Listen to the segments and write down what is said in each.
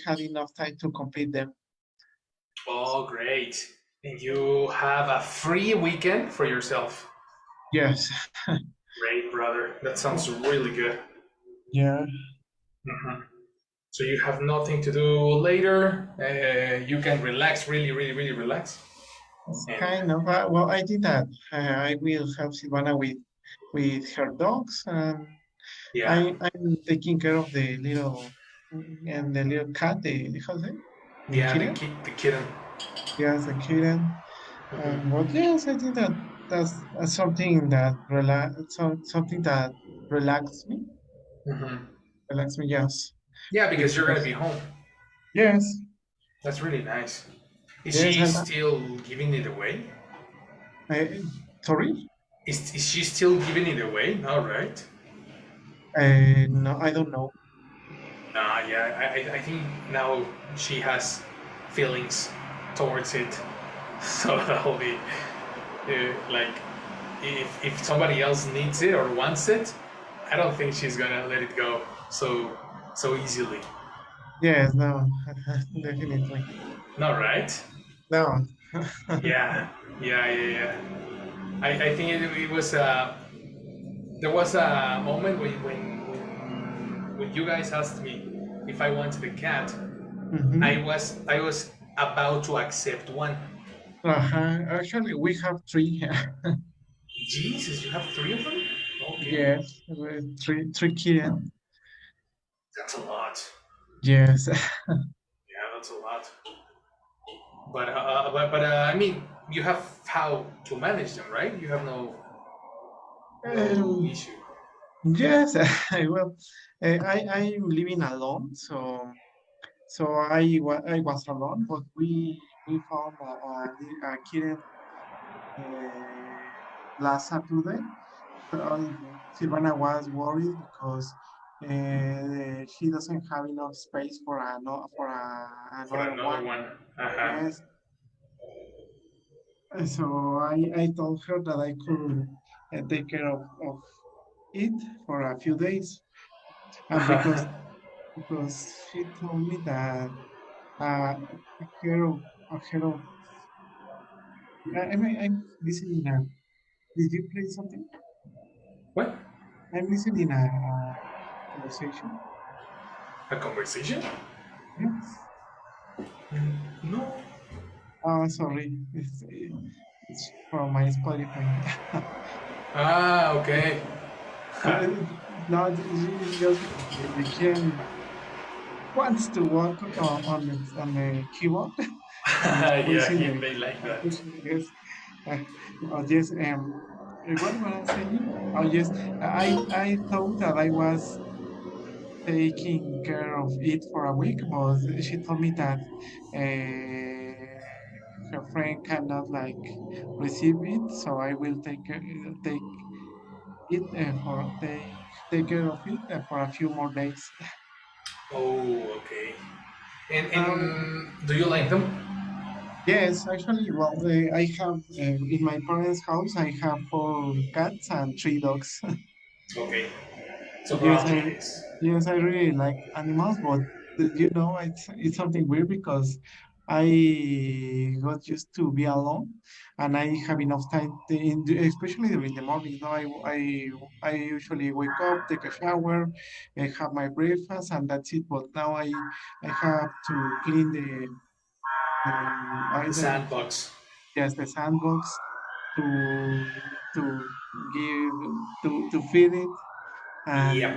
had enough time to complete them. Oh, great. And you have a free weekend for yourself. Yes. Great, brother. That sounds really good. Yeah. Mhm. So you have nothing to do later. You can relax, really, really, really relax. And Kind of. Well, I did that. I will help Silvana with her dogs, and yeah, I'm taking care of the little and the little cat. The how's it? The yeah, kitten. the kitten. Yes, the kitten. And Mhm. but yes, I think that that's something that something that relax me. Mhm. Relax me. Yes, Yeah, because you're gonna be because home. yes, That's really nice. Is yes, she and still giving it away? sorry. Is she still giving it away? No, right? No, I don't know. Nah, yeah, I think now she has feelings towards it. So that'll be like if somebody else needs it or wants it, I don't think she's gonna let it go so easily. Yes, no, definitely. Not right? No. Yeah, yeah. I think it was there was a moment when you guys asked me if I wanted a cat. Hmm. I was about to accept one. Actually, we have three. Jesus, you have three of them? Okay, Yes, three kittens. that's a lot. Yes. Yeah, that's a lot. But I mean, you have how to manage them, right? You have no Um, issue. yes. Well, I'm living alone, so I was alone, but we found a kitten last Saturday. Silvana was worried because she doesn't have enough space for For another another one. one. Uh-huh. Yes, so I told her that I could take care of it for a few days, and because she told me that uh, ahead of I'm listening. Did you play something? What? I'm listening a conversation. A conversation? Yes. No. Sorry, it's from my Spotify. Ah, okay. Uh, no, it's just because the kid wants to work on the keyboard and it's Yeah, pushing the they like that. pushing yes. Oh yes. What was I saying? Oh yes. I thought that I was taking care of it for a week, but she told me that her friend cannot like receive it, so I will take it take care of it for a few more days. Oh, okay. Um, And do you like them? yes, actually, well, I have in my parents' house, I have four cats and three dogs. Okay. So Yes, probably it is. yes, I really like animals, but it's something weird because I got used to be alone, and I have enough time, especially during the mornings. No, I usually wake up, take a shower, have my breakfast, and that's it. But now I have to clean the The either sandbox. just the sandbox to give to feed it Yep.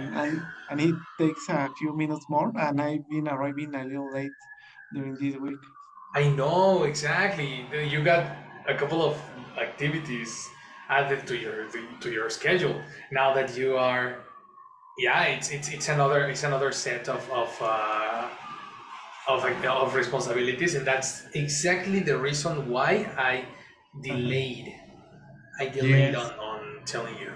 and it takes a few minutes more, and I've been arriving a little late during this week. I know exactly. You got a couple of activities added to your schedule now that you are. Yeah, it's another set of responsibilities, and that's exactly the reason why Uh-huh. delayed. I delayed Yes, on telling you.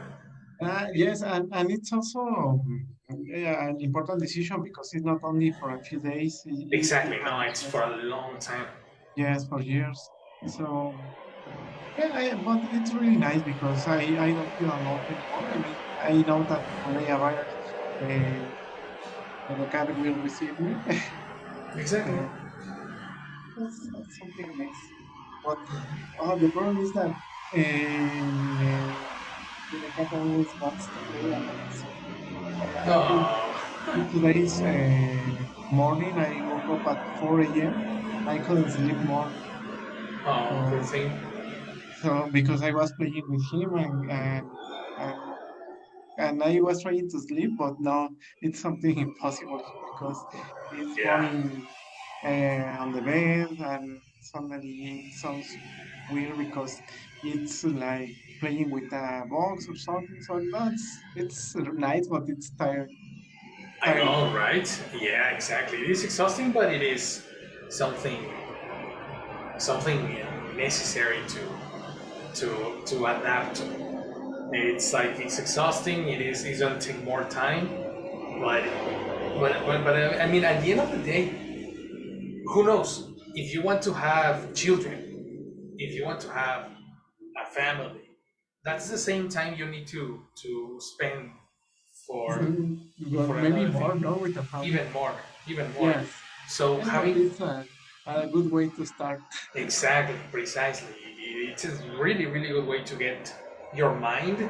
yes, and it's also an important decision because it's not only for a few days; it Exactly. No, becomes it's for a long time. yes for years. So yeah, but it's really nice because I don't feel alone anymore. I mean, I know that when I arrive, uh, the cat will receive me. Exactly. So that's something nice. But the problem is that the cat always wants to play a lot. So I think Oh, today's morning I woke up at 4 a.m. I couldn't sleep more. oh, poor So thing. because I was playing with him and and I was trying to sleep, but no, it's something impossible because it's Yeah, running on the bed, and suddenly it sounds weird because it's like playing with a box or something. So that's it's nice, but it's I tiring. know, right? Yeah, exactly. It is exhausting, but it is something something necessary to adapt to. It's like it's exhausting. It is. It's gonna take more time, but I mean, at the end of the day, who knows? If you want to have children, if you want to have a family, that's the same time you need to spend for Well, for maybe another more, thing. no, with the family. Even more, even more. Yes, So yes, but having it's a good way to start. exactly, precisely, it's a really, really good way to get your mind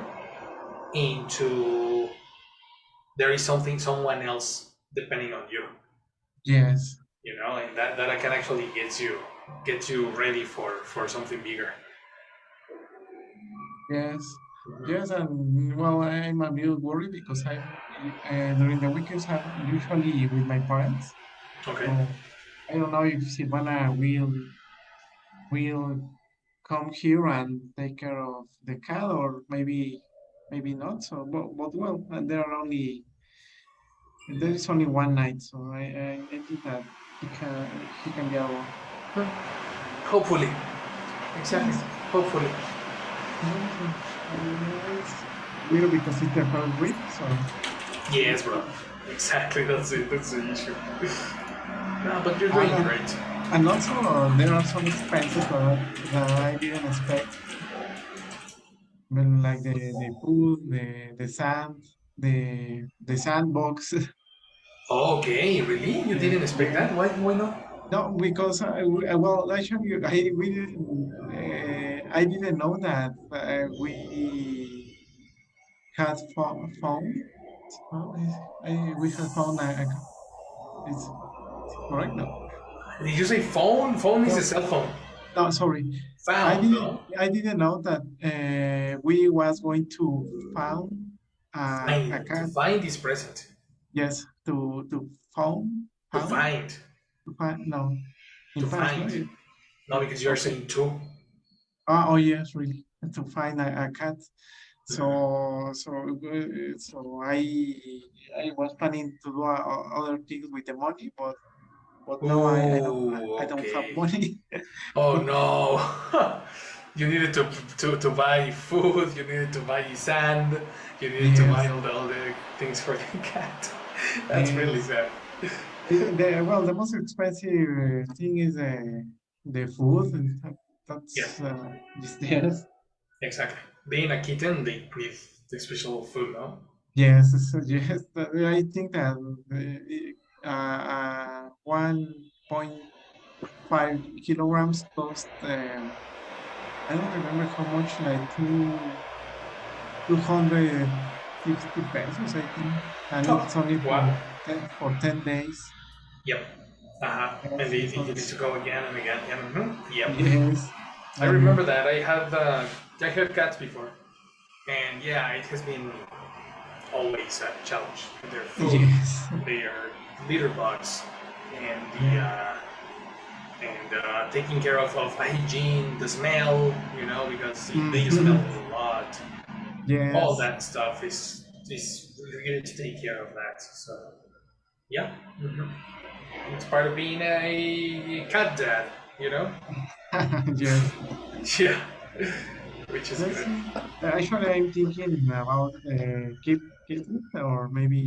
into there is something, someone else depending on you, Yes, and that can actually get you ready for something bigger. yes, yes, and well, I'm a bit worried because I'm during the weekends I'm usually with my parents. Okay. So I don't know if Silvana will come here and take care of the cat, or maybe not. So, but well, and there is only one night, so I think that he can be alone. Huh. Hopefully, exactly. Yes, Hopefully. yes, it's weird because it's the first week, so Yes, bro. Exactly. That's it. That's the issue. No, but you're doing and great. and also there are some expenses that I didn't expect. Well, like the pool, the sand, the sandbox. Okay, really? You didn't expect Yeah. that? Why not? No, because well, actually, I didn't know that we had found. Oh, we had found is correct? No, Did you say phone? Phone is a no, cell phone. no. Sorry, Found, no? I didn't know that we was going to found a Find. To cat. find is present. Yes, to To found find. to find. No, To in past, no. find. No, because you're Okay. saying two. Oh yes, really. To find a cat. So I was planning to do other things with the money, but now I Oh, don't have okay. money. Oh But no. You needed to buy food, you needed to buy sand, you needed to buy yes, all the things for the cat. That's really yes. sad. Well, the most expensive thing is the food, and Yeah, that's just yes. exactly. Being a kitten, they breathe the special food, no? Yes, yes. I think that 1.5 kilograms cost. I don't remember how much, like 250 pesos, I think, and it's Oh, only wow. for 10 days. Yep. Uh-huh. And Yes, they so you need it's to go again and again. Yep. yes, I remember and that. I had cats before. And yeah, it has been always a challenge. Their food, yes, their litter box, and the yeah, taking care of hygiene, the smell, because they smell mhm, a lot. All yes, that stuff is you need to take care of that. So yeah, it's part of being a cat dad. You know, yes. yeah, which is Let's good. see. Actually, I'm thinking about keep it, or maybe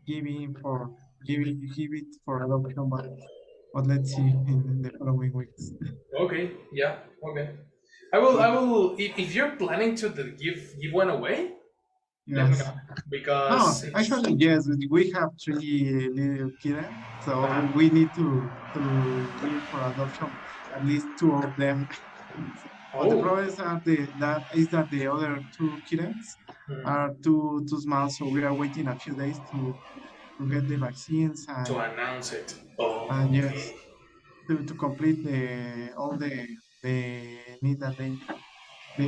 give it for adoption, but let's see in the following weeks. Okay, yeah, okay. I But will. If you're planning to give one away, Let me Yes. know No, because it's actually, yes, we have three little kittens, so uh, we need to give for adoption at least two of them. But the oh, problem is that the other two kittens mm, are too small, so we are waiting a few days to get the vaccines to announce it. and Oh, yes, okay, to complete the all the need that they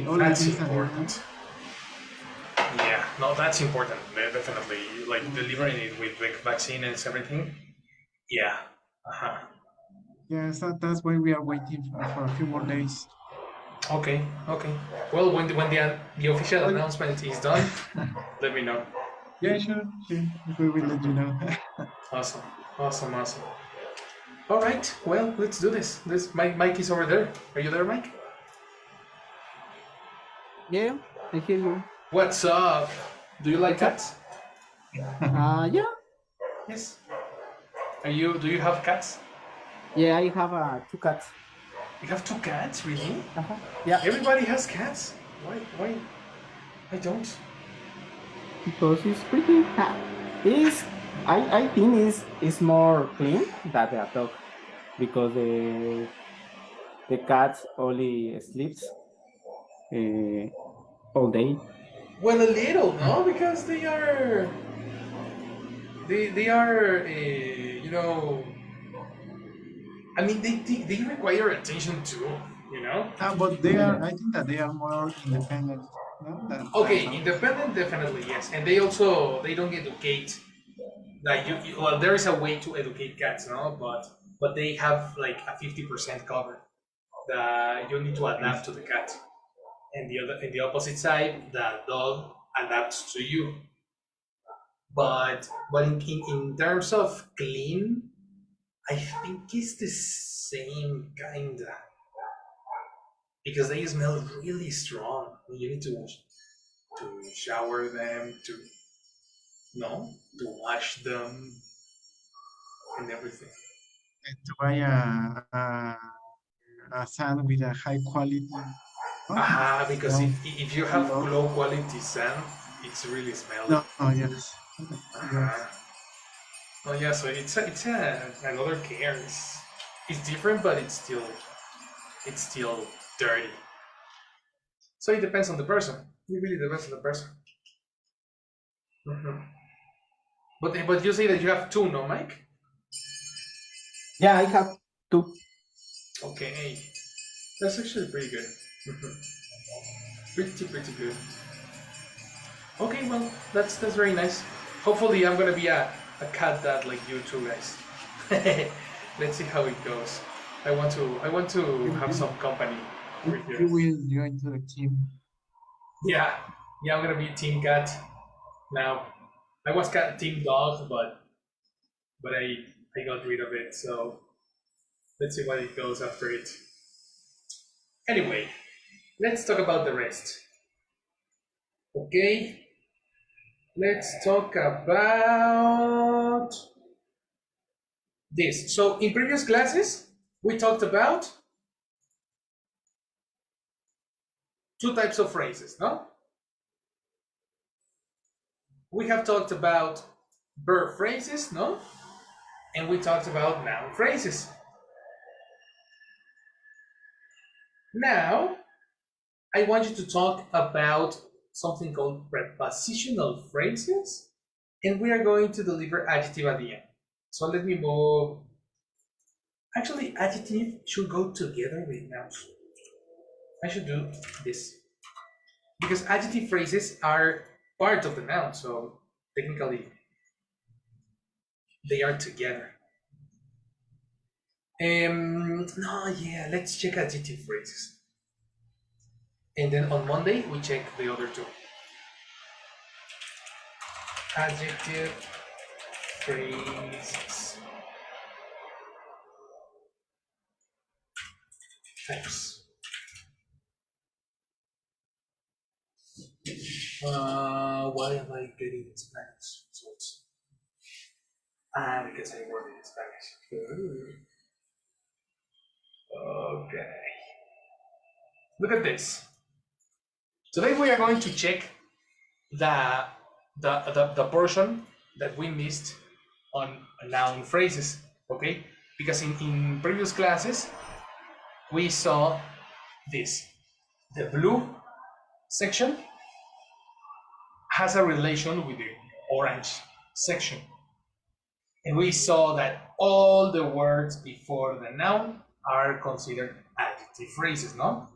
all the that's things that they need. important. Yeah, no, that's important. Definitely, like Yes, delivering it with the vaccine and everything. Yeah. Uh huh. yes, that's why we are waiting for a few more days. Okay. Okay. Well, when the official But announcement is done, let me know. yeah, sure, sure. We will let you know. Awesome. Awesome. Awesome. All right. Well, let's do this. This Mike is over there. Are you there, Mike? Yeah, I hear you. What's up? Do you like What's up? cats? Yeah, Yes. Are you? Do you have cats? yeah, I have two cats. You have two cats, really? Uh-huh. Yeah, Everybody has cats. Why? Why? I don't. because it's pretty. Is I think is more clean than the dog because the cats only sleeps uh, all day. Well, a little, no, because they are you know. I mean, they require attention too. You know. But I think that they are more independent, no, than Okay, dogs. independent, definitely yes, and they don't educate. Like well, there is a way to educate cats, no, but they have like a 50% cover that you need to adapt Yes. to the cat, and the opposite side, the dog adapts to you. But in terms of clean, I think it's the same kinda because they smell really strong. You need to shower them, to wash them and everything. And to buy a sand with a high quality, oh, Aha, because smell if you a have lot. low quality sand, it's really smelly. No, yes, yes. Aha. Oh yeah, so it's another care. It's different, but it's still dirty. So it depends on the person. It really depends on the person. Mhm. But you say that you have two, no, Mike? Yeah, I have two. Okay, that's actually pretty good. Mhm. Pretty good. Okay, well that's very nice. Hopefully, I'm gonna be a cat dad like you two guys. Let's see how it goes. I want to You, have you, some company over you here. will join to the team. Yeah, yeah, I'm gonna be team cat now. I was cat team dog, but I got rid of it. So let's see what it goes after it. Anyway, let's talk about the rest. Okay, let's talk about this. So in previous classes, we talked about two types of phrases, no? We have talked about verb phrases, no? And we talked about noun phrases. Now, I want you to talk about something called prepositional phrases, and we are going to deliver adjective at the end. So let me move. Actually, adjective should go together with nouns. I should do this because adjective phrases are part of the noun, so technically they are together. No, yeah, let's check adjective phrases. And then on Monday, we check the other two. Adjective phrases. Types. Why am I getting Spanish results? Because I work in Spanish. Okay. Look at this. Today we are going to check the portion that we missed on noun phrases, okay? Because in previous classes we saw this. The blue section has a relation with the orange section. And we saw that all the words before the noun are considered adjective phrases, no?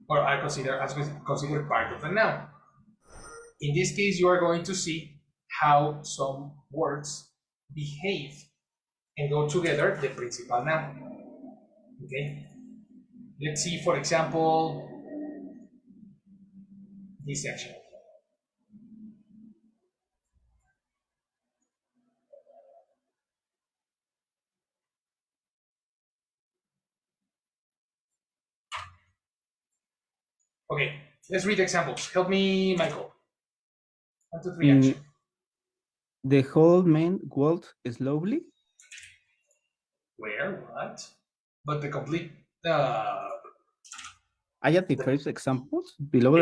Or are considered part of the noun. In this case, you are going to see how some words behave and go together, the principal noun. Okay? Let's see, for example, this section. Okay, let's read examples. Help me, Michael. 1, 2, 3, action. The whole man walked slowly. Where? What? But the complete. Adjective phrase examples. Below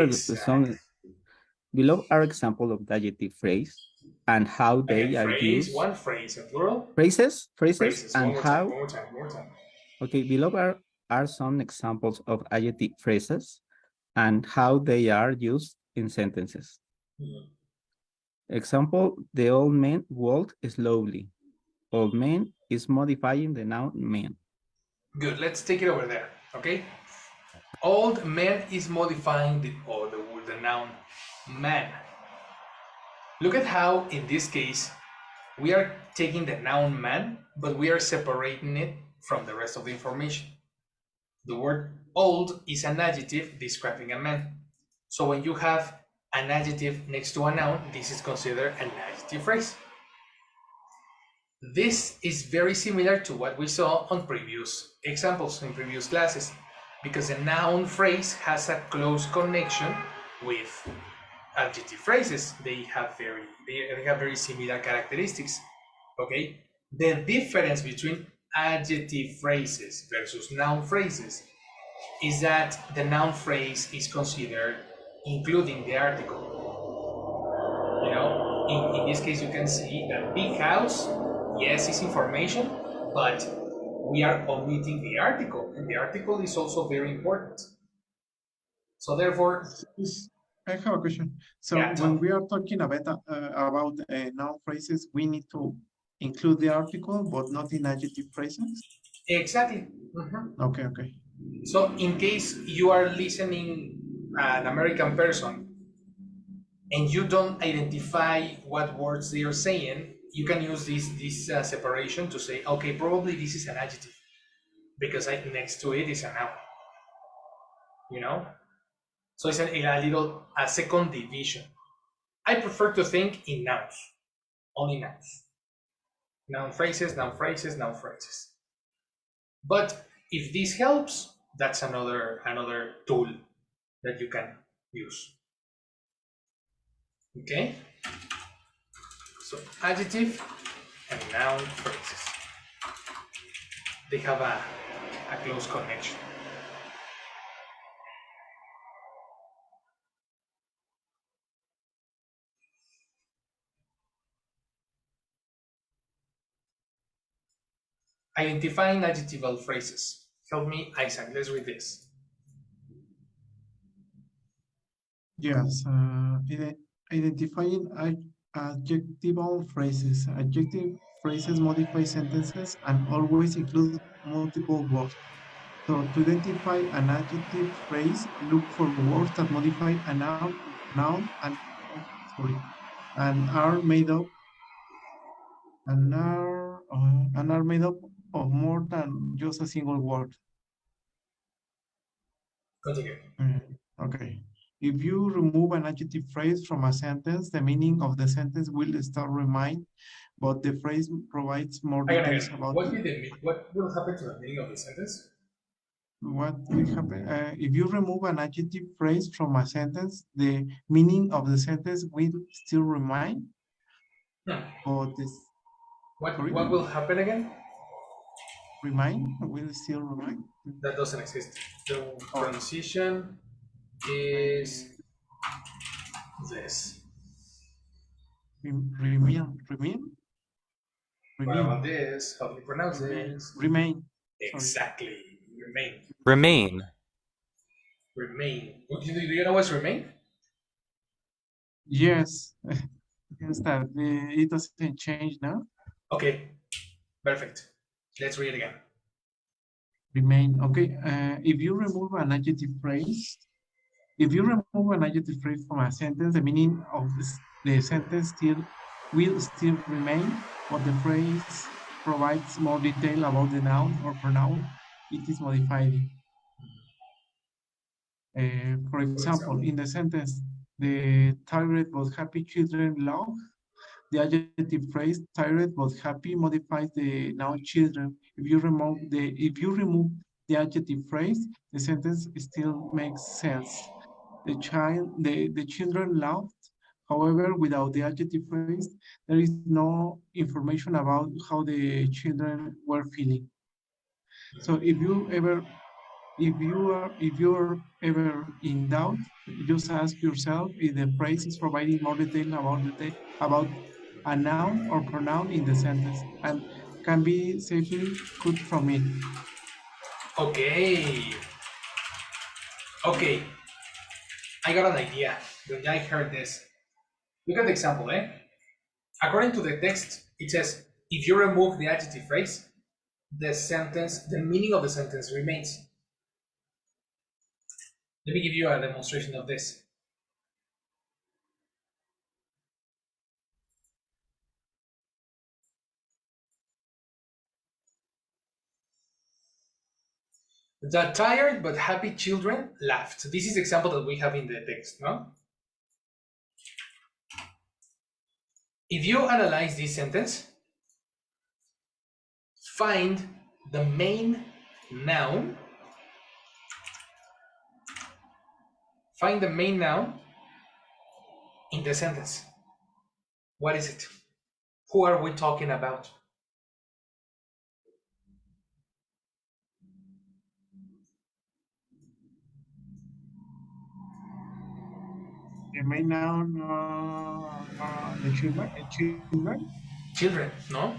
are examples of the adjective phrase and how they again, are phrase, used. one phrase, a plural. Phrases, Phrases. and how. One more time. Okay, below are some examples of adjective phrases and how they are used in sentences. Mhm. Example, the old man walked slowly. Old man is modifying the noun man. Good. Let's take it over there. Okay. Old man is modifying the noun man. Look at how, in this case, we are taking the noun man, but we are separating it from the rest of the information. The word old is an adjective describing a man. So when you have an adjective next to a noun, this is considered an adjective phrase. This is very similar to what we saw on previous examples in previous classes, because a noun phrase has a close connection with adjective phrases. They have very similar characteristics. Okay, the difference between adjective phrases versus noun phrases is that the noun phrase is considered including the article. You know, in this case, you can see that big house, yes, is information, but we are omitting the article, and the article is also very important. So therefore, I have a question. So yeah, when we are talking about noun phrases, we need to include the article, but not in adjective phrases. exactly. Mm-hmm. Okay. So in case you are listening an American person and you don't identify what words they are saying, you can use this separation to say, okay, probably this is an adjective because next to it is a noun. You know, so it's a second division. I prefer to think in nouns, only nouns, noun phrases, noun phrases, noun phrases. But if this helps, that's another tool that you can use. Okay? So adjective and noun phrases. They have a close connection. Identifying adjectival phrases. Help me, Isaac. Let's read this. Yes, identifying adjectival phrases. Adjective phrases modify sentences and always include multiple words. So to identify an adjective phrase, look for words that modify a noun and are made up and are made up of more than just a single word. Continue. Okay. If you remove an adjective phrase from a sentence, the meaning of the sentence will still remain, but the phrase provides more details about What will happen to the meaning of the sentence? what will happen. If you remove an adjective phrase from a sentence, the meaning of the sentence will still remain, but this What will happen again? will still remain. That doesn't exist. The Oh, transition is this? Remain? What about Remain. this? How do you pronounce this? Remain. Sorry. Exactly. Remain. Remain. Remain. Do you know what's remain? Yes. Yes, that it doesn't change now. Okay. Perfect. Let's read it again. Remain. Okay. If you remove an adjective phrase, if you remove an adjective phrase from a sentence, the meaning of the sentence will still remain, but the phrase provides more detail about the noun or pronoun it is modified. For For example, example. in the sentence, the tired but happy children love, the adjective phrase tired but happy modifies the noun children. If you remove the adjective phrase, the sentence still makes sense. The children laughed. However, without the adjective phrase, there is no information about how the children were feeling. So if you're ever in doubt, just ask yourself if the phrase is providing more detail about a noun or pronoun in the sentence and can be safely cut from it. Okay. Okay. I got an idea when I heard this. Look at the example, eh? According to the text, it says if you remove the adjective phrase, the meaning of the sentence remains. Let me give you a demonstration of this. The tired but happy children laughed. This is the example that we have in the text, no? If you analyze this sentence, find the main noun. Find the main noun in the sentence. What is it? Who are we talking about? The main noun, the children. Children, no?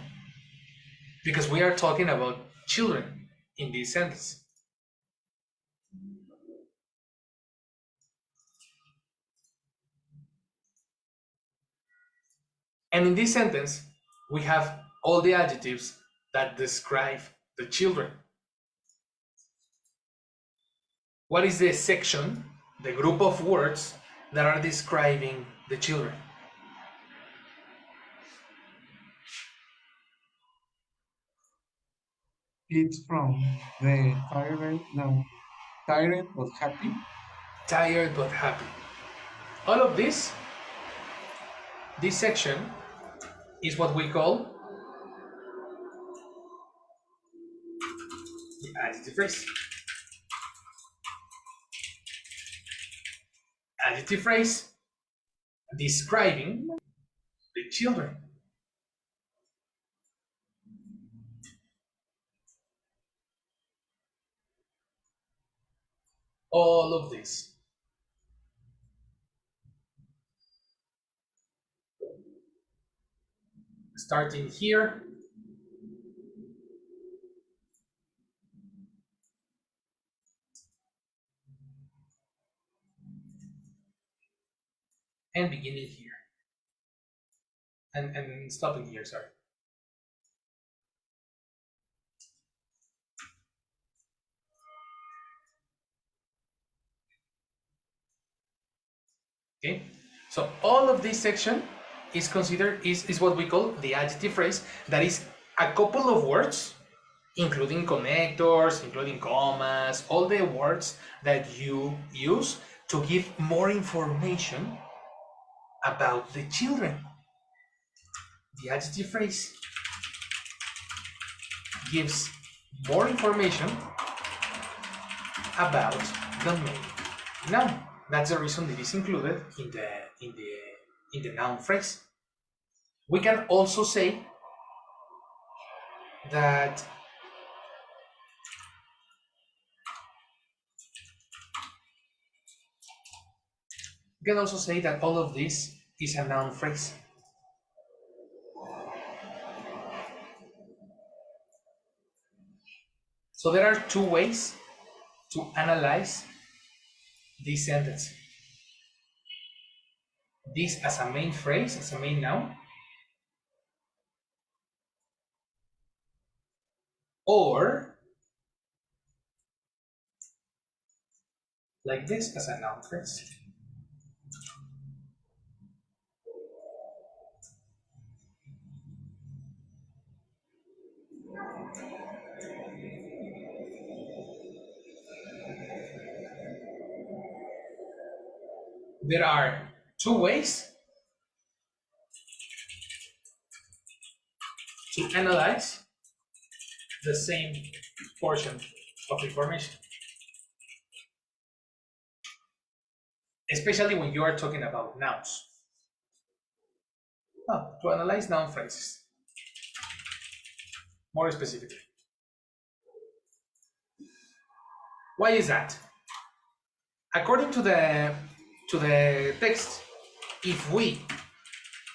Because we are talking about children in this sentence. And in this sentence, we have all the adjectives that describe the children. What is the section, the group of words that are describing the children? It's from the tired but happy. Tired but happy. All of this section is what we call the adjective phrase. Adjective phrase describing the children. All of this. Starting here and beginning here. And stopping here, sorry. Okay, so all of this section is considered is what we call the adjective phrase. That is a couple of words, including connectors, including commas, all the words that you use to give more information about the children. The adjective phrase gives more information about the main noun. That's the reason it is included in the noun phrase. We can also say that can also say that all of this is a noun phrase. So there are two ways to analyze this sentence. This as a main phrase, as a main noun, or like this as a noun phrase. There are two ways to analyze the same portion of information, especially when you are talking about nouns. To analyze noun phrases, more specifically. Why is that? According to the text, if we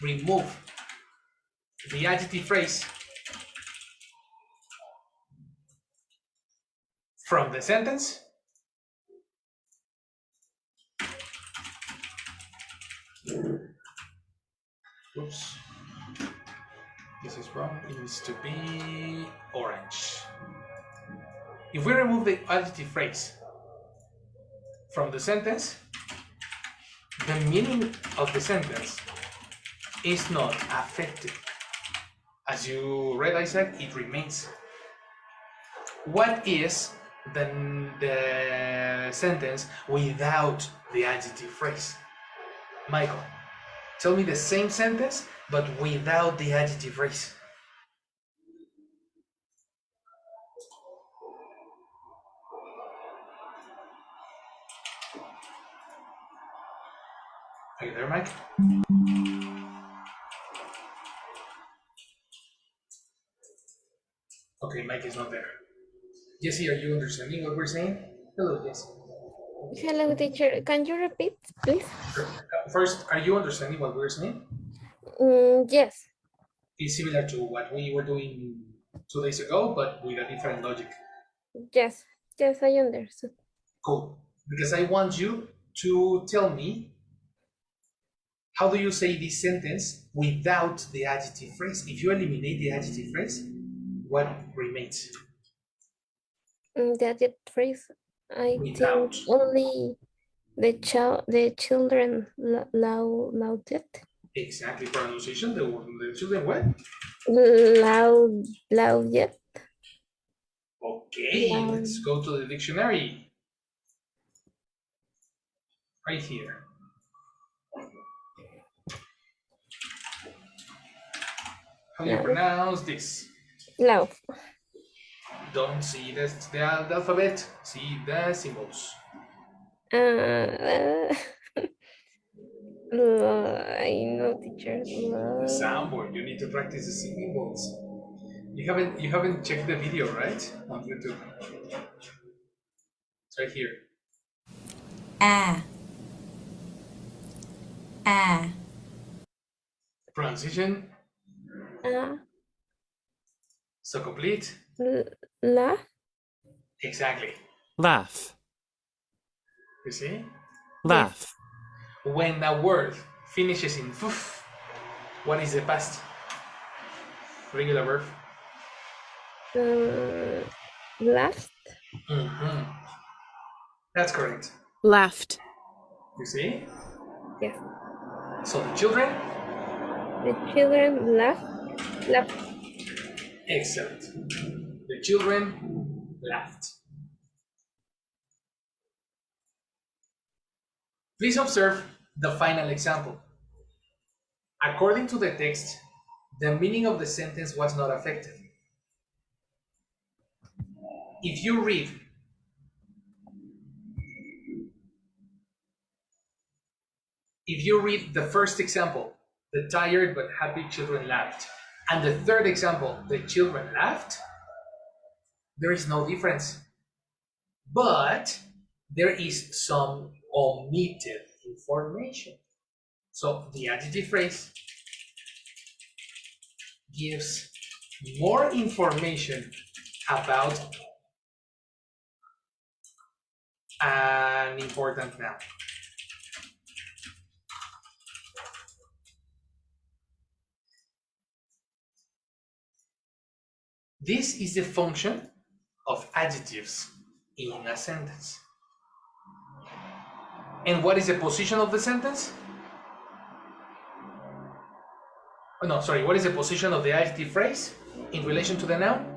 remove the adjective phrase from the sentence, oops, this is wrong, it needs to be orange. If we remove the adjective phrase from the sentence, the meaning of the sentence is not affected. As you read, Isaac, it remains. What is the sentence without the adjective phrase? Michael, tell me the same sentence, but without the adjective phrase. Are you there, Mike? Okay, Mike is not there. Jesse, are you understanding what we're saying? Hello, Jesse. Hello, teacher. Can you repeat, please? First, are you understanding what we're saying? Yes. It's similar to what we were doing 2 days ago, but with a different logic. Yes. Yes, I understood. Cool. Because I want you to tell me, how do you say this sentence without the adjective phrase? If you eliminate the adjective phrase, what remains? The adjective phrase, I Without. think only the children loved it. Exactly. Pronunciation, the children what? Loved it. Okay, let's go to the dictionary. Right here. How do you pronounce this? Love. Don't see the alphabet, see the symbols. I know, teacher. The soundboard, you need to practice the symbols. You haven't checked the video, right? On YouTube. It's right here. Pronunciation. So complete. La. Exactly. Laugh. You see? Laugh. When a word finishes in fuf, what is the past? Regular verb. Laughed. That's correct. Laughed. You see? Yes. So the children? The children laughed. Excellent. The children laughed. Please observe the final example. According to the text, the meaning of the sentence was not affected. If you read the first example, the tired but happy children laughed, and the third example, the children laughed, there is no difference. But there is some omitted information. So the adjective phrase gives more information about an important noun. This is the function of adjectives in a sentence. And what is the position of the sentence? Oh, no, sorry, what is the position of the adjective phrase in relation to the noun?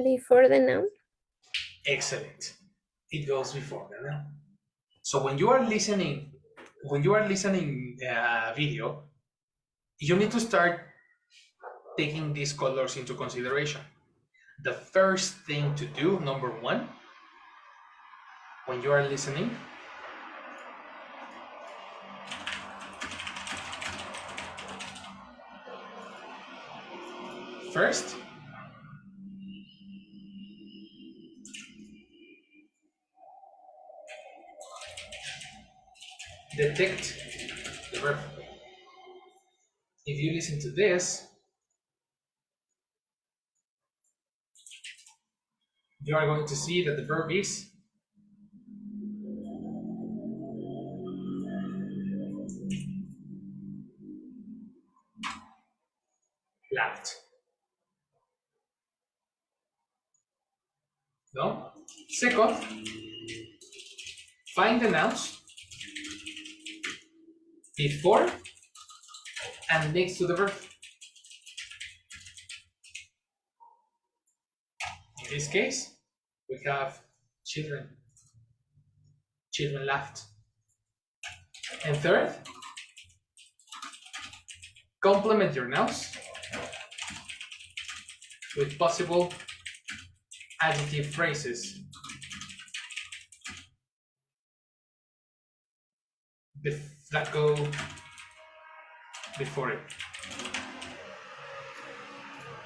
Before the noun. Excellent. It goes before the noun. So when you are listening video, you need to start taking these colors into consideration. The first thing to do, number one, when you are listening, first, detect the verb. If you listen to this, you are going to see that the verb is laughed. No? Second, find the nouns before and next to the verb. In this case, we have children. Children laughed. And third, complement your nouns with possible adjective phrases that go before it.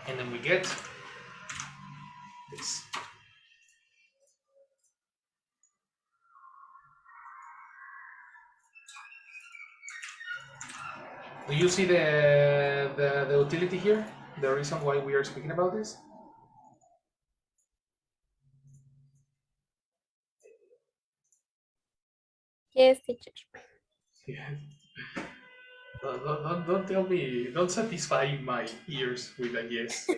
And then we get this. Do you see the utility here? The reason why we are speaking about this? Yes, teacher. Yeah. Don't tell me, don't satisfy my ears with a yes.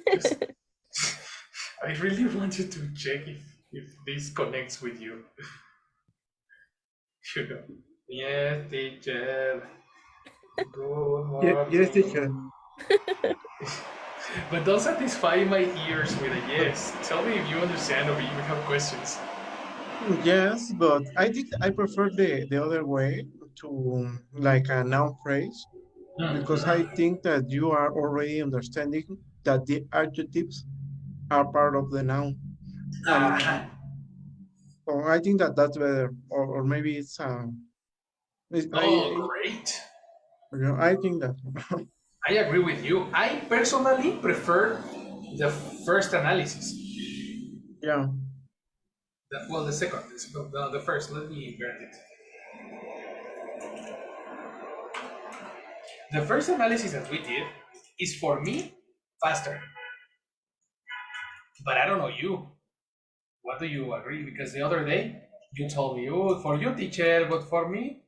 I really want you to check if this connects with you. You know. Yes, teacher. Good morning. Yes, teacher. But don't satisfy my ears with a yes. Tell me if you understand or if you have questions. Yes, but I think I prefer the other way to like a noun phrase because I think that you are already understanding that the adjectives are part of the noun. And so I think that that's better. Or maybe Oh, great. I think that. I agree with you. I personally prefer the first analysis. Yeah. Well, the second, the first. Let me invert it. The first analysis that we did is for me faster. But I don't know you. What do you agree? Because the other day you told me, oh, for you, teacher, but for me.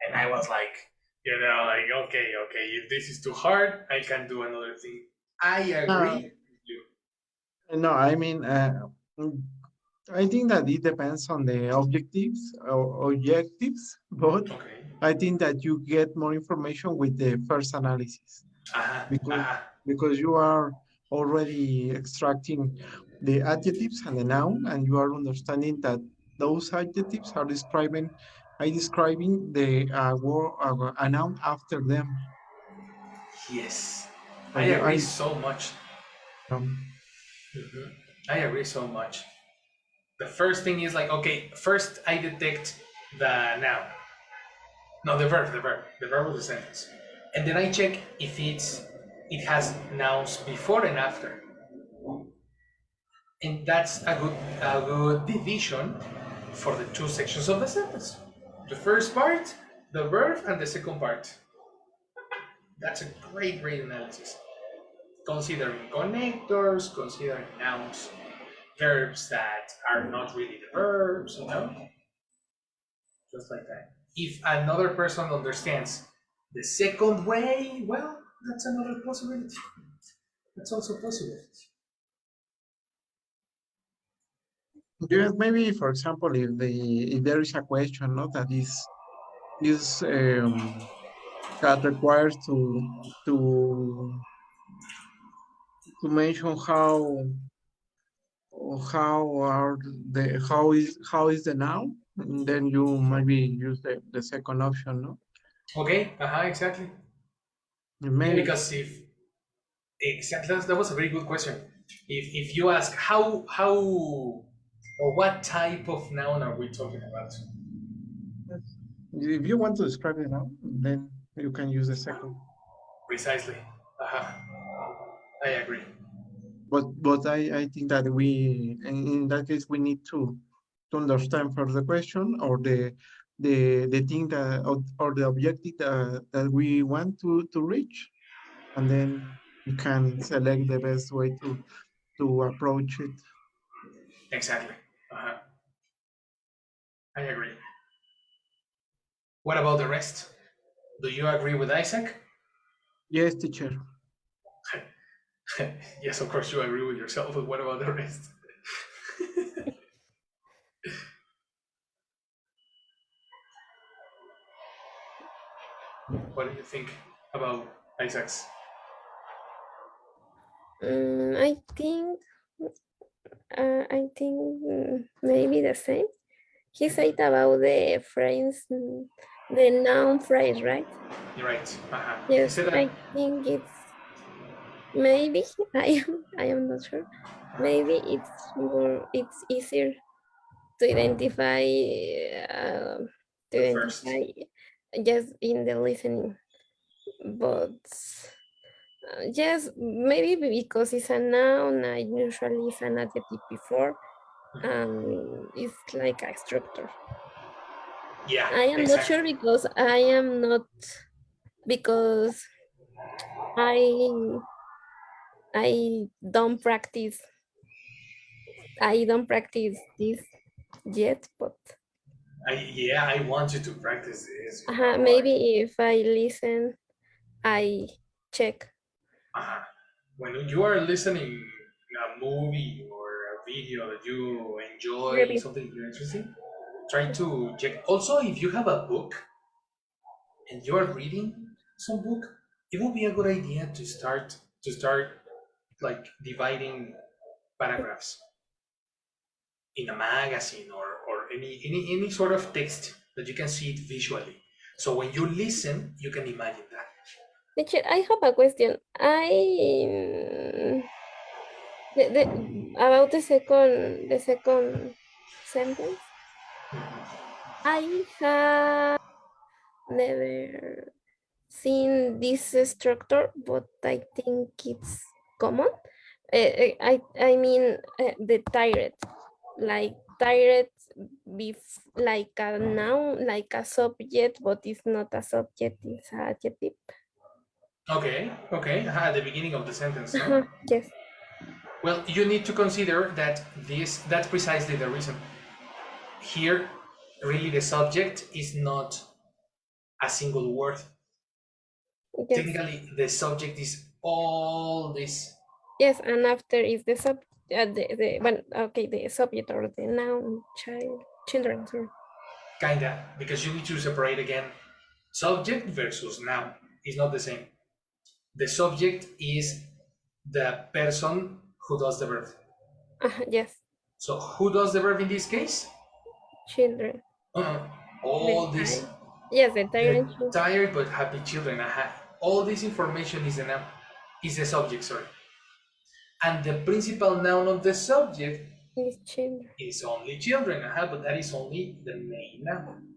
And I was like, okay, if this is too hard, I can do another thing. I agree with you. No, I mean, I think that it depends on the objectives, but Okay. I think that you get more information with the first analysis because because you are already extracting the adjectives and the noun, and you are understanding that those adjectives are describing the word a noun after them. Yes. So I you, agree so much. um, I agree so much. The first thing is like, okay, first I detect the noun. No, the verb of the sentence. And then I check if it has nouns before and after. And that's a good division for the two sections of the sentence. The first part, the verb, and the second part. That's a great analysis. Considering connectors, considering nouns, verbs that are not really the verbs, just like that. If another person understands the second way, well, that's another possibility. That's also possible. Yes, maybe for example, if there is a question, no, that is that requires to to mention how is the noun, and then you maybe use the second option, no? Okay, exactly. Yeah, Maybe. because if exactly that was a very good question. If you ask how or what type of noun are we talking about? If you want to describe the noun, then you can use the second. Precisely. I agree. But I think that in that case we need to understand for the question or the thing that or the objective that we want to reach, and then we can select the best way to approach it. Exactly. I agree. What about the rest? Do you agree with Isaac? Yes, teacher. Yes, of course you agree with yourself, but what about the rest? What do you think about Isaac's? I think maybe the same. He said about the phrase, the noun phrase, right? You're right. He Yes, said that. I think it's maybe I am not sure. Maybe it's easier to identify The first. just in the listening, but yes, maybe because it's a noun, I usually it's an adjective before, and it's like a structure. Yeah, I am not exactly. sure because I am not because I I don't practice I don't practice this yet, but I want you to practice this. maybe if I listen, I check. When you are listening a movie or a video that you enjoy, Review. something you're interesting, try to check. Also, if you have a book and you are reading some book, it will be a good idea to start like dividing paragraphs in a magazine or any sort of text that you can see it visually. So when you listen, you can imagine that. Teacher, I have a question. About the second sentence. I have never seen this structure, but I think it's common. I mean the tired, like tired, like a noun, like a subject, but it's not a subject; it's a adjective. Okay. At the beginning of the sentence, no? Yes, Well, you need to consider that that's precisely the reason. Here, really the subject is not a single word. yes, Technically, the subject is all this. yes, and after is the sub, the subject or the noun, children. Sorry. Kinda, because you need to separate again subject versus noun. It's not the same. The subject is the person who does the verb. Yes, So who does the verb in this case? children. Uh, all The this, tired. Yes, the the tired children tired but happy children. All this information is the noun, is the subject. Sorry, and the principal noun of the subject is children. is only children. But that is only the main noun.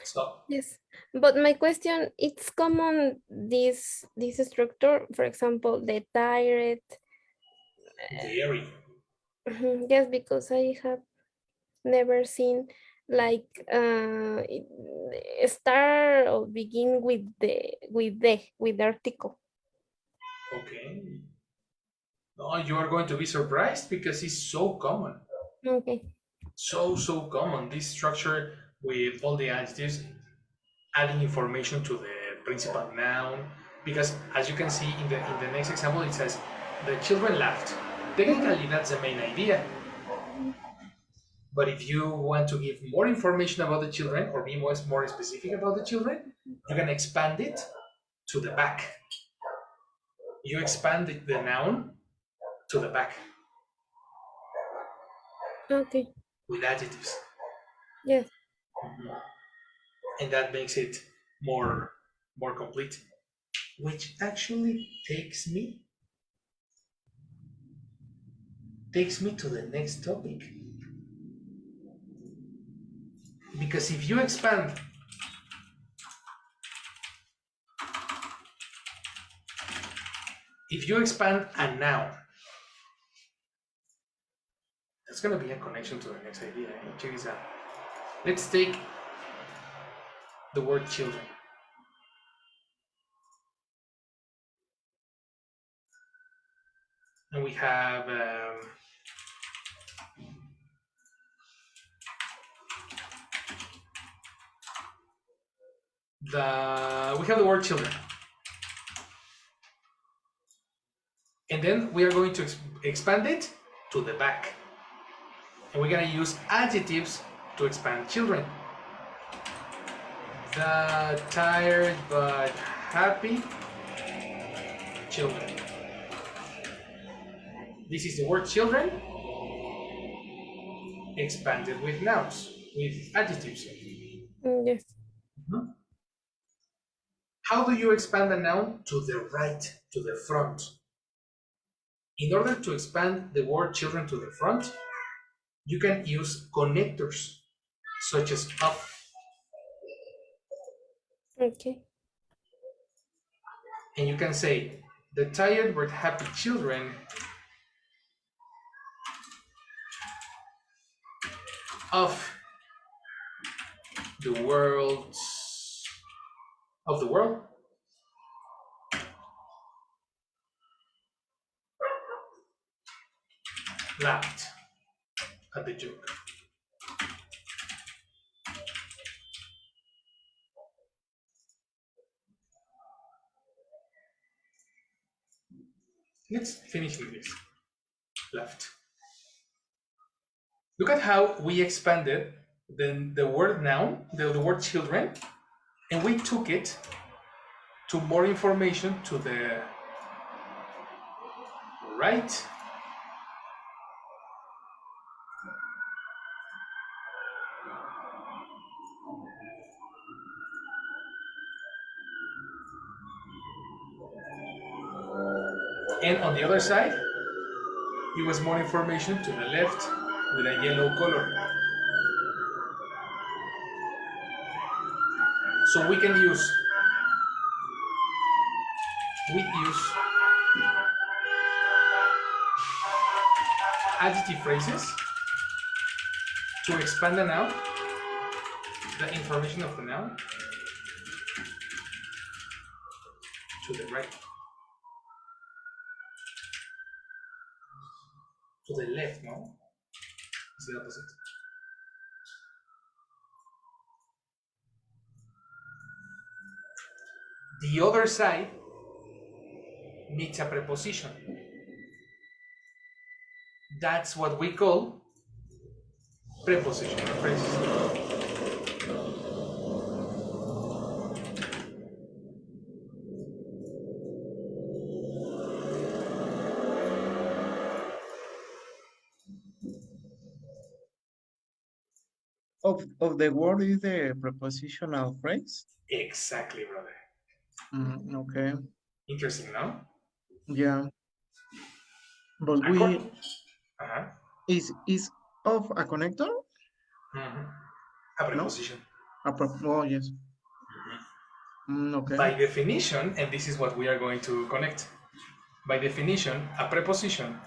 So Yes, but my question, it's common this structure, for example, the tired, Very. Yes, because I have never seen like start or begin with the article. Okay. Oh, you are going to be surprised because it's so common. Okay. So common. This structure with all the adjectives adding information to the principal noun. Because as you can see in the next example, it says the children laughed. Technically, that's the main idea. But if you want to give more information about the children or be more specific about the children, you can expand it to the back. You expand the noun to the back Okay. with adjectives. Yes. And that makes it more complete. Which actually takes me to the next topic. Because if you expand a noun, that's going to be a connection to the next idea. Check this out. Let's take the word children. And we have the word children. And then we are going to expand it to the back. And we're going to use adjectives to expand children. The tired but happy children. This is the word children expanded with nouns, with adjectives. Yes. How do you expand a noun? To the right, to the front. In order to expand the word children to the front, you can use connectors such as of. Okay. And you can say, the tired but happy children of the world laughed at the joke. Let's finish with this. Laughed. Look at how we expanded the word noun, the word children, and we took it to more information to the right. And on the other side, it was more information to the left with a yellow color. So we use adjective phrases to expand the noun, the information of the noun, to the right. To the left, no? It's the opposite. The other side needs a preposition. That's what we call prepositional phrases. Of the word is the prepositional phrase? Exactly, brother. Okay. Interesting, no? Yeah. But is of a connector? A preposition. Oh, yes. Okay. By definition, and this is what we are going to connect. By definition, a preposition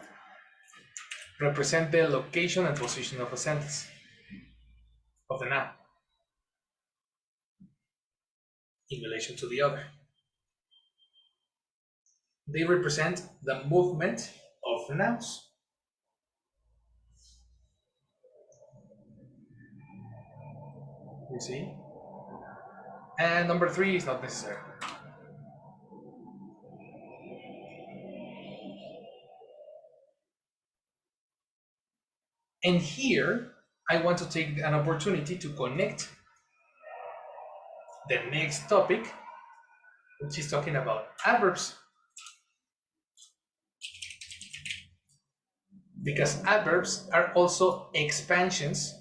represent the location and position of a sentence, of the noun, in relation to the other. They represent the movement of the nouns. You see? And number 3 is not necessary. And here, I want to take an opportunity to connect the next topic, which is talking about adverbs. Because adverbs are also expansions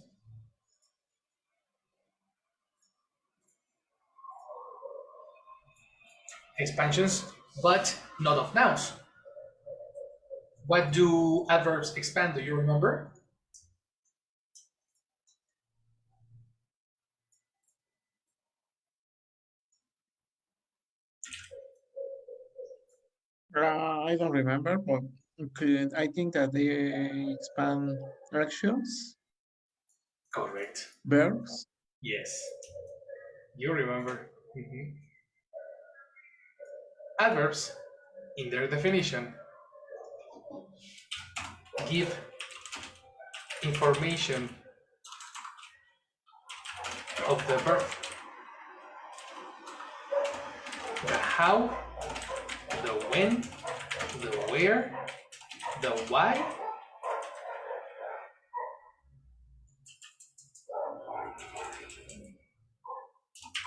but not of nouns. What do adverbs expand? Do you remember? I don't remember, but I think that they expand actions, Correct. verbs. Yes. You remember. Adverbs, in their definition, give information of the verb. The how, the when, the where, the why,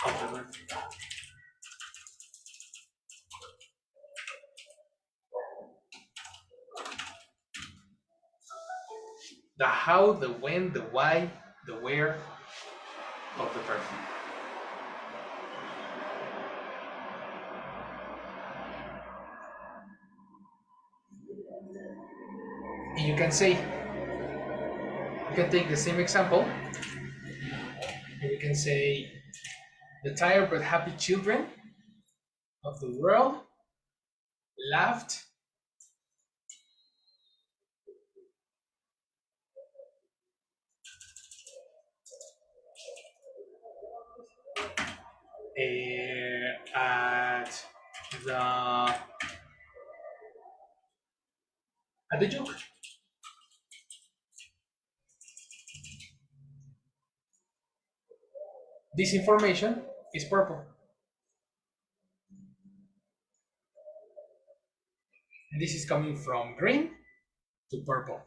of the verb. The how, the when, the why, the where of the verb. And you can say, you can take the same example, and you can say, the tired but happy children of the world laughed at the joke. This information is purple. And this is coming from green to purple.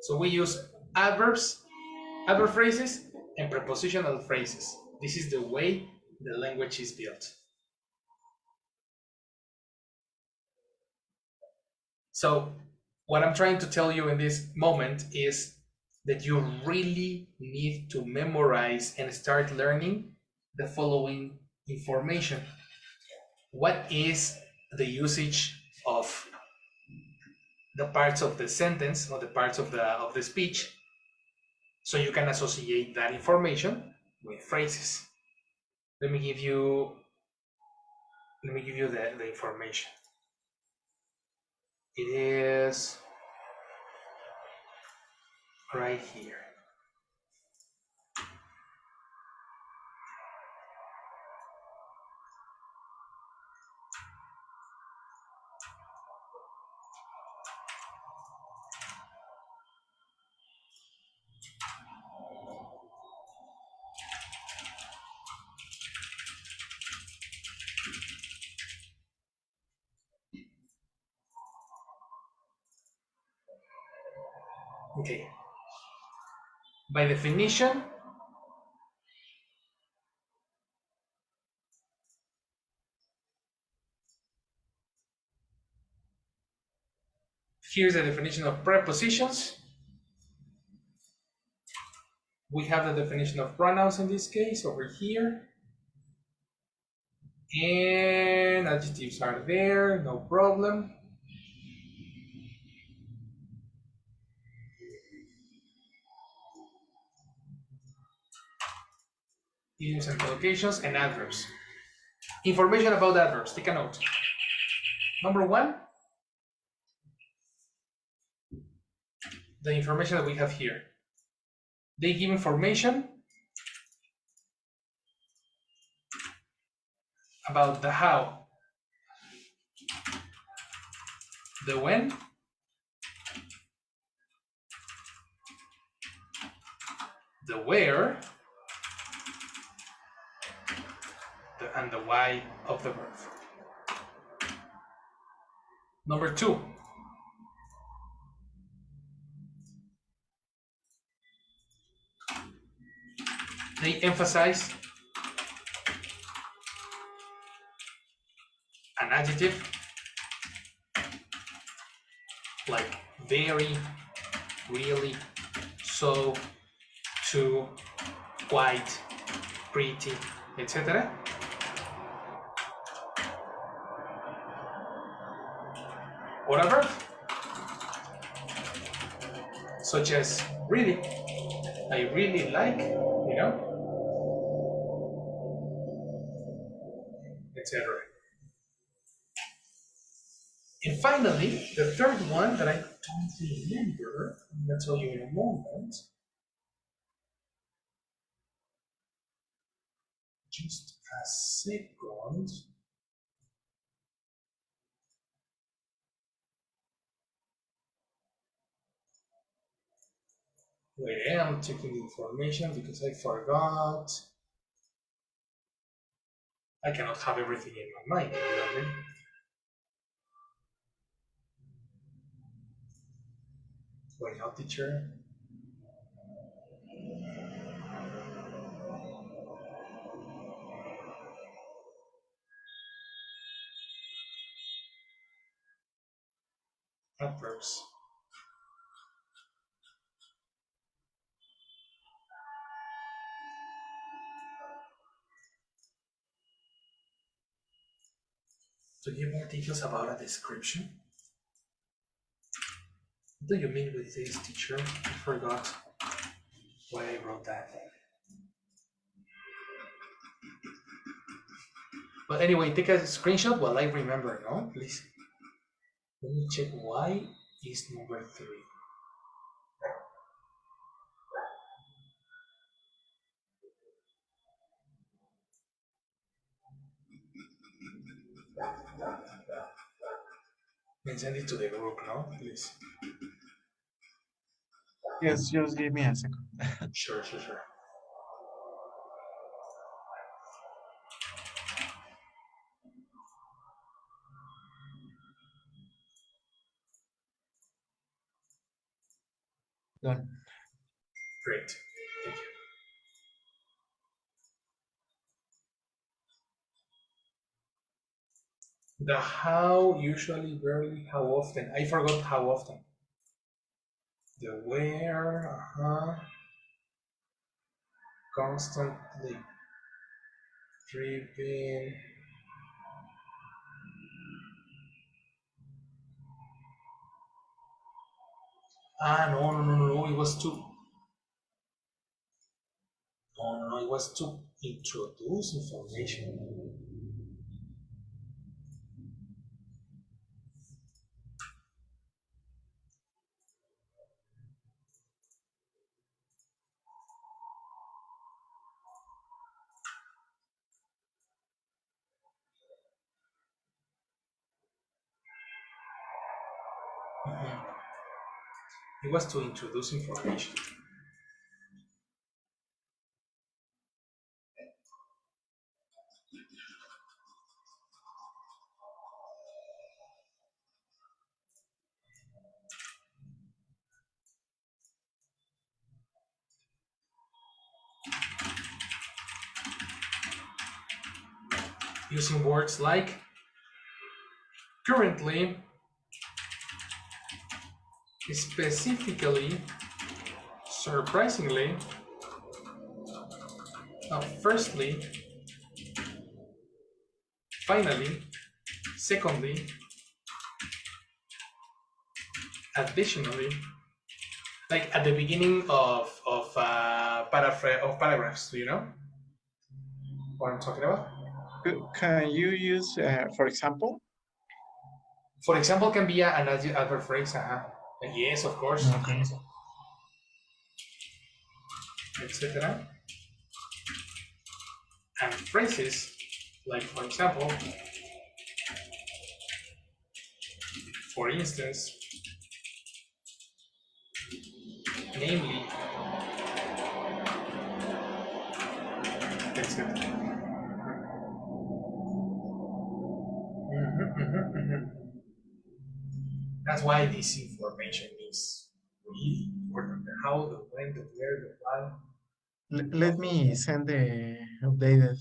So we use adverbs, adverb phrases, and prepositional phrases. This is the way the language is built. So what I'm trying to tell you in this moment is that you really need to memorize and start learning the following information. What is the usage of the parts of the sentence or the parts of the speech, so you can associate that information with phrases. Let me give you the information. It is right here. Okay. By definition, here's the definition of prepositions. We have the definition of pronouns in this case over here. And adjectives are there, no problem. idioms and collocations, and adverbs. Information about adverbs, take a note. Number one, the information that we have here. They give information about the how, the when, the where, and the why of the verb. Number two, they emphasize an adjective like very, really, so, to, quite, pretty, etc. Or a verb, such as really, I really like, etc. And finally, the third one that I don't remember, I'm going to tell you in a moment. Just a second. Wait, I'm checking the information because I forgot. I cannot have everything in my mind, you know what I mean? Wait, how, teacher? Adverbs. To give more details about a description. What do you mean with this, teacher? I forgot why I wrote that. But anyway, take a screenshot while I remember, no? Please. Let me check why is number 3. And send it to the group, no? Please. Yes, just give me a second. Sure. Done. Great. Thank you. The how, usually, rarely, how often. I forgot how often. The where, constantly driven. No, it was to. No, it was to introduce information. It was to introduce information. Using words like currently, specifically, surprisingly, firstly, finally, secondly, additionally, like at the beginning of paragraphs, you know? what I'm talking about? Can you use, for example? For example, can be an adverb phrase. Yes, of course, Okay. etc. And phrases like, for example, for instance, namely, etc. That's why this information is really important. The how, the when, the where, the why. Let me send the updated.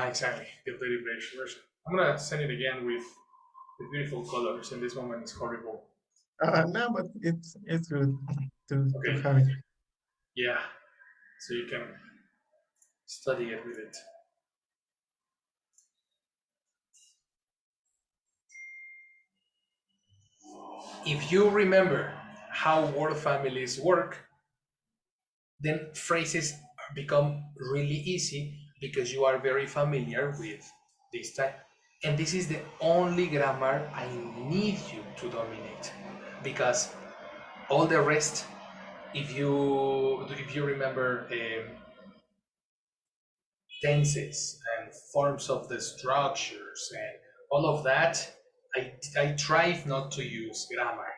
Exactly. The updated version. I'm gonna send it again with the beautiful colors. And this moment is horrible. No, but it's good to Okay. have it. Yeah. So you can study it with it. If you remember how word families work, then phrases become really easy because you are very familiar with this type. And this is the only grammar I need you to dominate, because all the rest, if you remember tenses and forms of the structures and all of that, I try not to use grammar.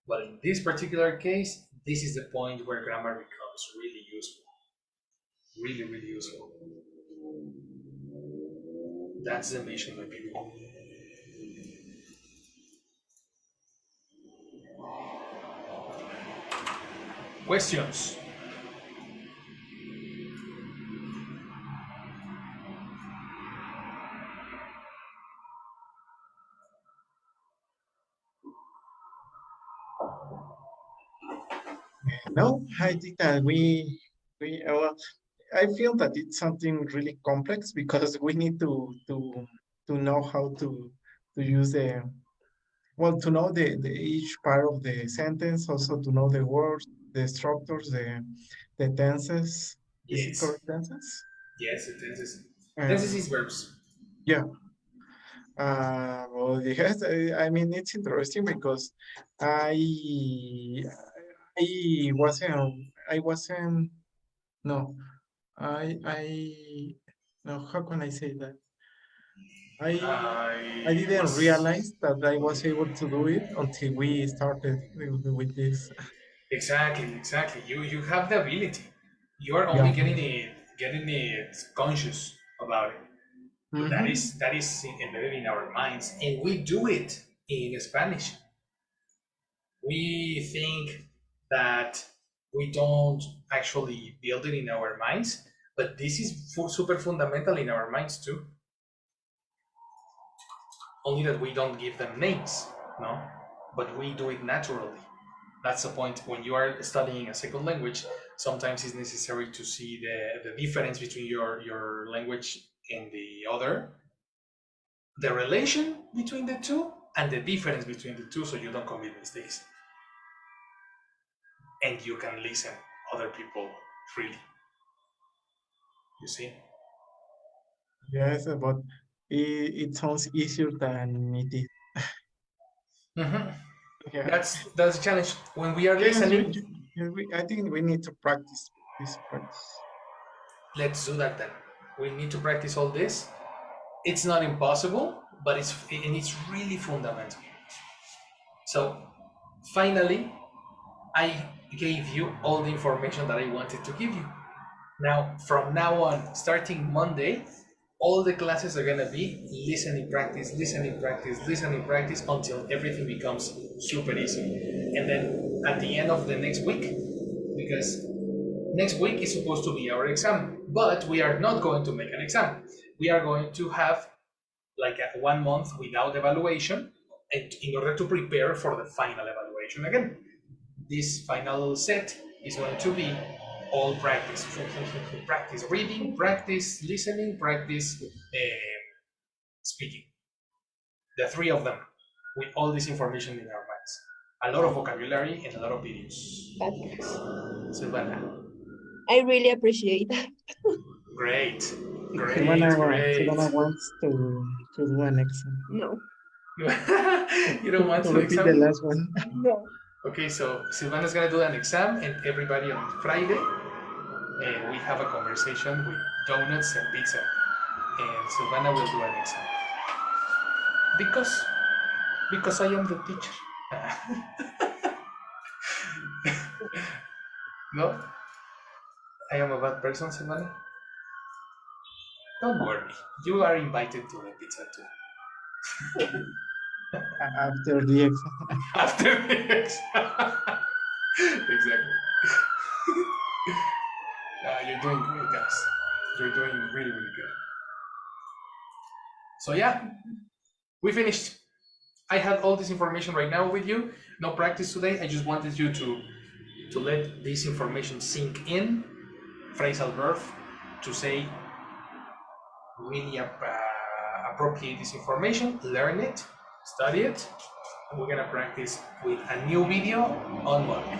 But in this particular case, this is the point where grammar becomes really useful. Really, really useful. That's the mission, my people. Questions? No, I think that we well, I feel that it's something really complex because we need to know how to use the well to know the each part of the sentence, also to know the words, the structures, the tenses. Is it Yes. correct tenses? Yes, it tenses. Tenses Um, is verbs. yeah. Well, yes, I mean it's interesting because I I wasn't no I no, how can I say that? I I didn't was realize that I was able to do it until we started with this. exactly, exactly. You have the ability. You are only Yeah. getting it conscious about it. But that Mm-hmm. is that is embedded in our minds, and we do it in Spanish. We think that we don't actually build it in our minds, but this is super fundamental in our minds too. Only that we don't give them names, no? But we do it naturally. That's the point. When you are studying a second language, sometimes it's necessary to see the difference between your language and the other, the relation between the two, and the difference between the two, so you don't commit mistakes. And you can listen other people freely. You see? Yes, but it sounds easier than it is. Mm-hmm. Yeah. That's the challenge. When we are Yes, listening, I think we need to practice this practice. let's do that then. We need to practice all this. It's not impossible, but it's really fundamental. So finally, I gave you all the information that I wanted to give you. Now, from now on, starting Monday, all the classes are gonna be listening practice, listening practice, listening practice until everything becomes super easy. And then at the end of the next week, because next week is supposed to be our exam, but we are not going to make an exam. We are going to have like a 1 month without evaluation, and in order to prepare for the final evaluation again. This final set is going to be all practice. Practice reading, practice listening, practice speaking. The three of them with all this information in our minds. A lot of vocabulary and a lot of videos. Fabulous. Silvana, I really appreciate that. great. Great, Silvana great. wants to do an exam. No. You don't want To to repeat the exam? last one. No. Okay, so Silvana's gonna do an exam, and everybody on Friday, we have a conversation with donuts and pizza, and Silvana will do an exam because I am the teacher. No, I am a bad person, Silvana. Don't worry, you are invited to the pizza too. After the exam. After the exam. Exactly. You're doing great, guys. You're doing really, really good. So yeah, we finished. I have all this information right now with you. No practice today. I just wanted you to let this information sink in. Phrasal verb to say really appropriate this information, learn it, study it, and we're gonna practice with a new video on Monday.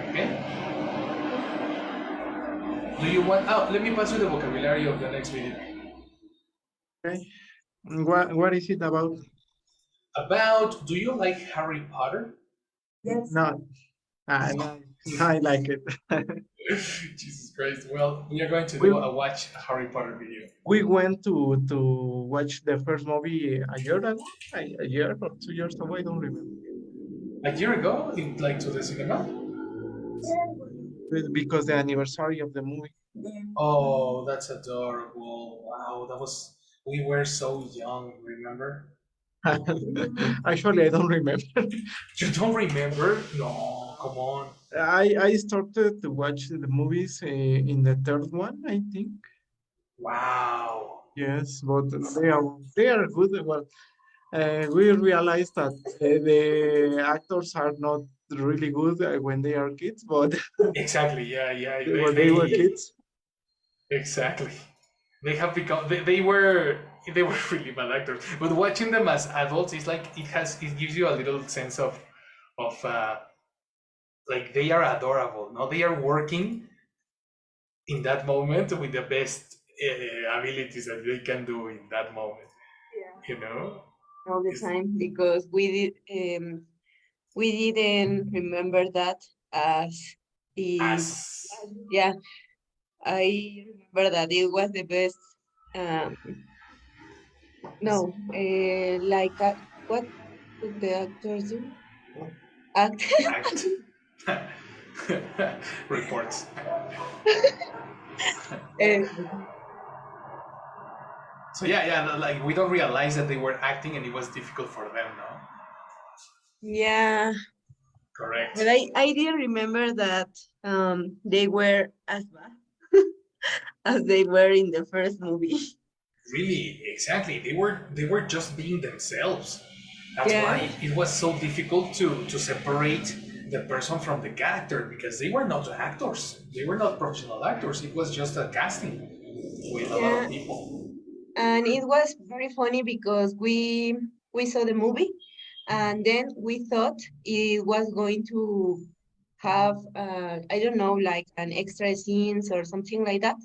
Okay? Do you want? Oh, let me pass you the vocabulary of the next video. Okay. What is it about? About, do you like Harry Potter? Yes. No. No, I like it. Jesus Christ. Well, we are going to do a watch Harry Potter video. We went to watch the first movie a year ago, a year or 2 years ago, I don't remember. A year ago, like to the cinema? Because the anniversary of the movie. Oh, that's adorable. Wow, we were so young, remember? Actually, I don't remember. You don't remember? No, come on. I started to watch the movies in the third one, I think. Wow. Yes, but they are good. Well, we realized that the actors are not really good when they are kids, but Exactly, yeah. when they were kids. Exactly. They have become they were really bad actors. But watching them as adults is like it gives you a little sense of like they are adorable. No, they are working in that moment with the best abilities that they can do in that moment. Yeah. You know? All the time because we didn't remember that as As yeah, I remember that it was the best. Um, no, like what could the actors do? Act. act reports. uh, So yeah, like we don't realize that they were acting and it was difficult for them, no? yeah, Correct. but I didn't remember that they were as bad as they were in the first movie. Really, exactly. They were just being themselves. That's Yeah. why it was so difficult to separate the person from the character because they were not actors. They were not professional actors. It was just a casting with a lot Yeah. of people. And it was very funny because we saw the movie and then we thought it was going to have I don't know, like an extra scenes or something like that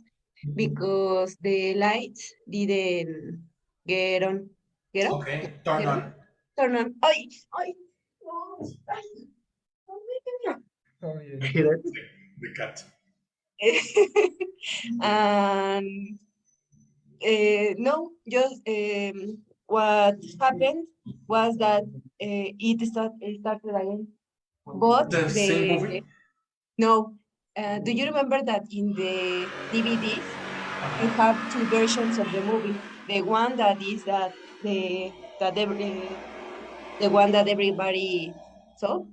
because the lights didn't get on get up Okay, turn get on on. turn on. Ay, no, ay, don't make me The cat. and no, just what happened was that it started again. But The same movie? no, do you remember that in the DVDs you have two versions of the movie? The one that is that the one that everybody saw,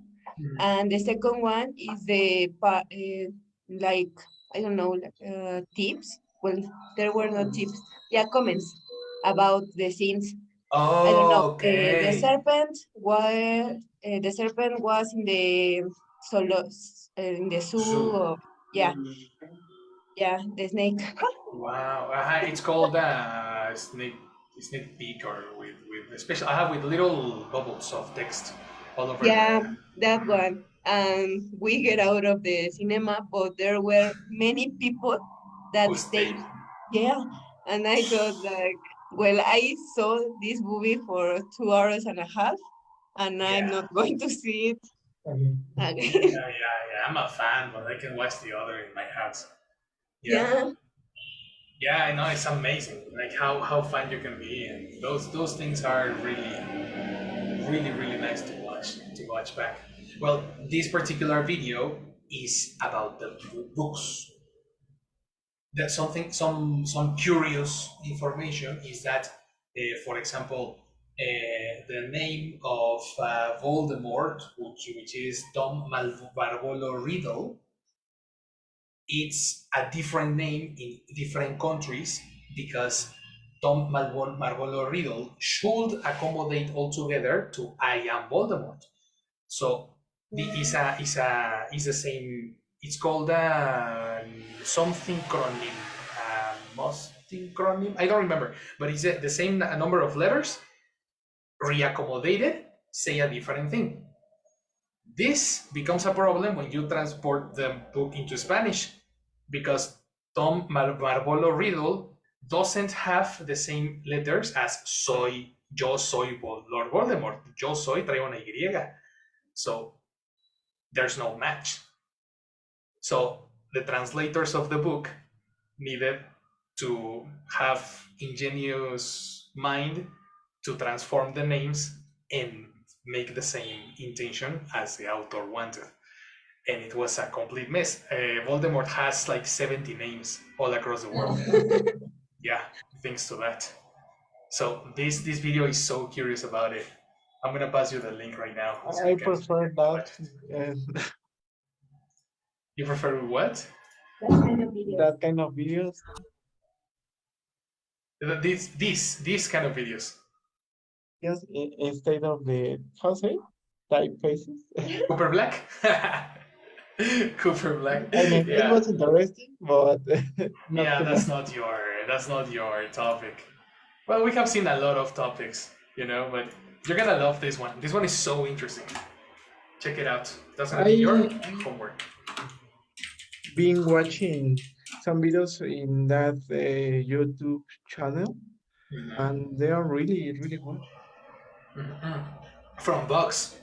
and the second one is like I don't know, like, tips. Well, there were no tips. Yeah, comments about the scenes. I don't know. Oh, okay. The serpent was in the solo in the zoo. So, Or, yeah, yeah, the snake. wow. It's called snake peek or with special. With little bubbles of text all over Yeah, the. that one. And we get out of the cinema, but there were many people that Who stayed? stayed. Yeah. And I thought like, well, I saw this movie for 2 hours and a half, and I'm Yeah. not going to see it Yeah, again. yeah. I'm a fan, but I can watch the other in my house. Yeah. Yeah. Yeah, I know it's amazing. Like how fun you can be, and those things are really nice to watch back. Well, this particular video is about the books. That something some curious information is that, for example, the name of Voldemort, which is Tom Malvolo Riddle, it's a different name in different countries because Tom Marvolo Riddle should accommodate altogether to I am Voldemort. So the is the same. It's called something chronym, something chronym. I don't remember, but it's the same number of letters reaccommodated, say a different thing. This becomes a problem when you transport the book into Spanish because Tom Marvolo Riddle doesn't have the same letters as yo soy Lord Voldemort. Yo soy trae una Y. So there's no match. So the translators of the book needed to have ingenious mind to transform the names and make the same intention as the author wanted. And it was a complete mess. Voldemort has like 70 names all across the world. Yeah, thanks to that. So this video is so curious about it. I'm gonna pass you the link right now. So I you can prefer watch that. it. You prefer what? That kind of videos. These kind of videos. Yes, instead of the how say typefaces. Cooper Black. Cooper Black. I mean, it Yeah, was interesting, but not yeah. too much. That's not your topic. Well, we have seen a lot of topics, but you're gonna love this one. This one is so interesting. Check it out. That's gonna be your I homework. been watching some videos in that YouTube channel, and they are really good. From Bugs.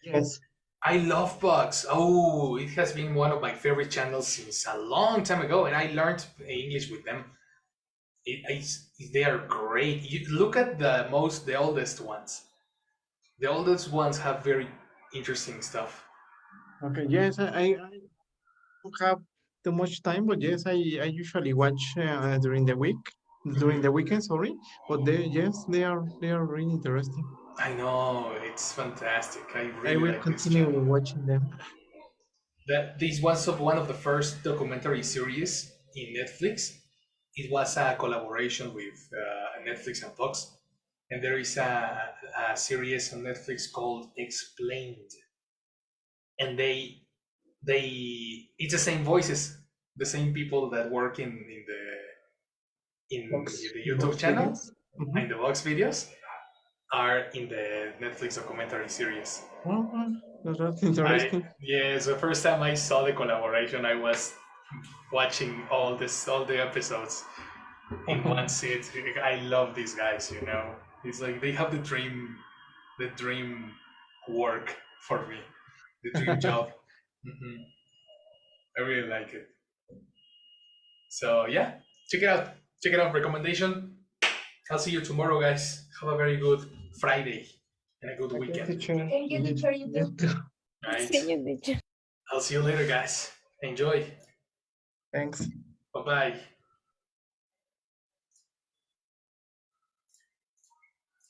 Yes, I love Bugs. Oh, it has been one of my favorite channels since a long time ago, and I learned English with them. They are great. You look at the oldest ones. The oldest ones have very interesting stuff. okay. Yes, I don't have too much time, but yes, I usually watch during the week, during the weekend. Sorry, but they are really interesting. I know, it's fantastic. I I really will like this continue channel. watching them. This was one of the first documentary series in Netflix. It was a collaboration with Netflix and Fox, and there is a series on Netflix called Explained, and it's the same voices, the same people that work in Box, the YouTube box channel videos. and the Vox videos are in the Netflix documentary series. Oh, that's interesting. Yes, the first time I saw the collaboration, I was watching all the episodes in one sit. I love these guys. It's like they have the dream work for me, the dream job. hmm I really like it. So yeah, check it out. Recommendation. I'll see you tomorrow, guys. Have a very good Friday and a good Okay, weekend. teacher. Thank you, teacher. You too. Right. See you, teacher. I'll see you later, guys. Enjoy. Thanks. Bye bye.